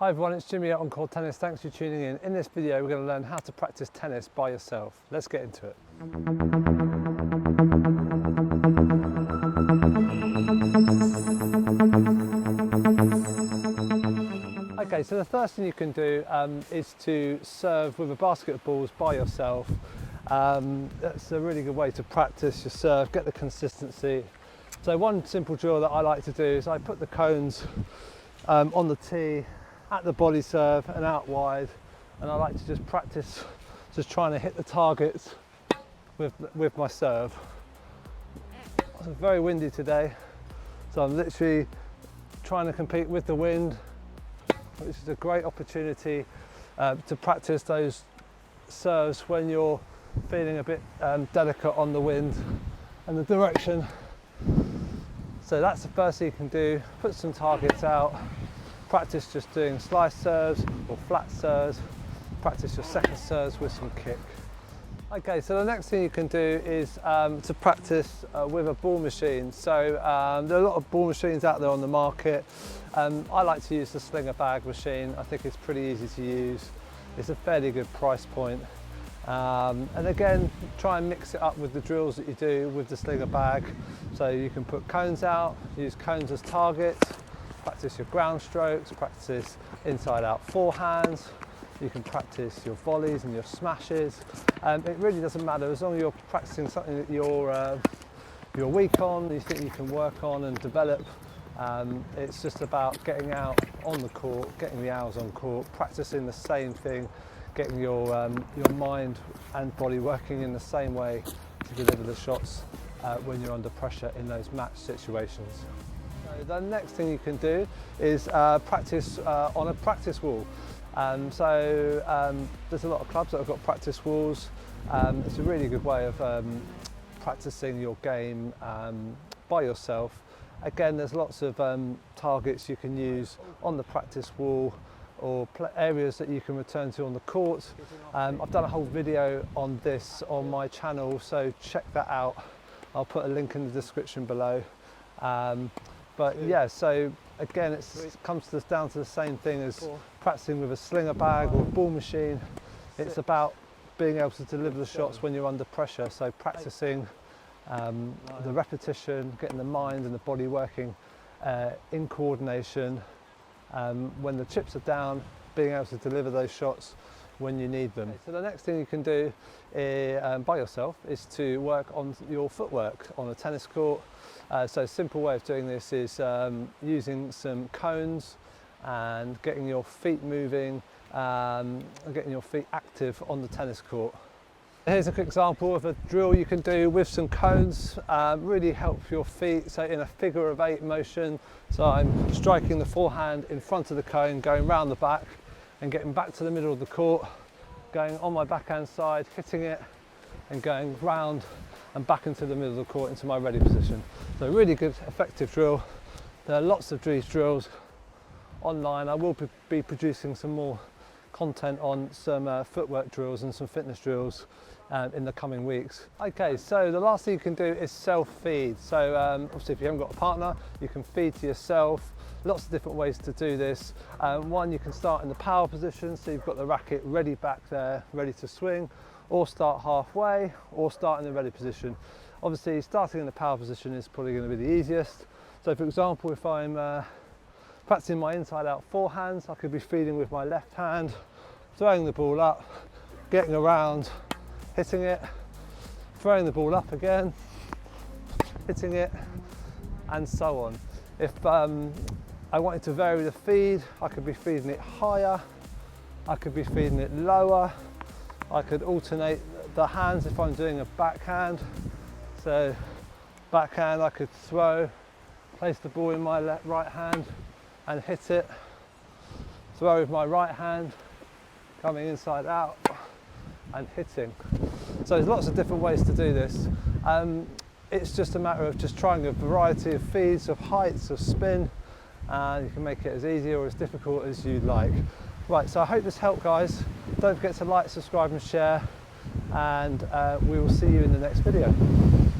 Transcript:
Hi everyone, it's Jimmy at Encore Tennis. Thanks for tuning in. In this video, we're going to learn how to practice tennis by yourself. Let's get into it. Okay, so the first thing you can do is to serve with a basket of balls by yourself. That's a really good way to practice your serve, get the consistency. So one simple drill that I like to do is I put the cones on the tee at the body serve and out wide, and I like to just practice just trying to hit the targets with my serve. It's very windy today, so I'm literally trying to compete with the wind, which is a great opportunity to practice those serves when you're feeling a bit delicate on the wind and the direction. So that's the first thing you can do, put some targets out. Practice just doing slice serves or flat serves. Practice your second serves with some kick. Okay, so the next thing you can do is to practice with a ball machine. So there are a lot of ball machines out there on the market. I like to use the slinger bag machine. I think it's pretty easy to use. It's a fairly good price point. And again, try and mix it up with the drills that you do with the slinger bag. So you can put cones out, use cones as targets. Practice your ground strokes, practice inside out forehands. You can practice your volleys and your smashes. It really doesn't matter as long as you're practicing something that you're weak on, you think you can work on and develop. It's just about getting out on the court, getting the hours on court, practicing the same thing, getting your mind and body working in the same way to deliver the shots when you're under pressure in those match situations. The next thing you can do is practice on a practice wall. There's a lot of clubs that have got practice walls. It's a really good way of practicing your game by yourself. Again, there's lots of targets you can use on the practice wall or areas that you can return to on the court. I've done a whole video on this on my channel, so check that out. I'll put a link in the description below. But yeah, so again, it comes down to the same thing as practicing with a slinger bag or a ball machine. It's about being able to deliver the shots when you're under pressure. So practicing the repetition, getting the mind and the body working in coordination. When the chips are down, being able to deliver those shots when you need them. So the next thing you can do by yourself is to work on your footwork on a tennis court. So a simple way of doing this is using some cones and getting your feet moving and getting your feet active on the tennis court. Here's a quick example of a drill you can do with some cones, really help your feet. So in a figure of 8 motion, so I'm striking the forehand in front of the cone, going round the back and getting back to the middle of the court, going on my backhand side, hitting it and going round and back into the middle of the court into my ready position. So really good, effective drill. There are lots of these drills online. I will be producing some more content on some footwork drills and some fitness drills in the coming weeks. Okay, so the last thing you can do is self-feed. So obviously if you haven't got a partner, you can feed to yourself. Lots of different ways to do this. One, you can start in the power position, so you've got the racket ready back there, ready to swing, or start halfway, or start in the ready position. Obviously, starting in the power position is probably going to be the easiest. So for example, if I'm practicing my inside out forehands, I could be feeding with my left hand, throwing the ball up, getting around, hitting it, throwing the ball up again, hitting it, and so on. If I wanted to vary the feed, I could be feeding it higher, I could be feeding it lower, I could alternate the hands if I'm doing a backhand. So backhand, I could throw, place the ball in my right hand and hit it, throw with my right hand, coming inside out and hitting. So there's lots of different ways to do this. It's just a matter of just trying a variety of feeds, of heights, of spin, and you can make it as easy or as difficult as you like. Right, so I hope this helped, guys. Don't forget to like, subscribe and share, and we will see you in the next video.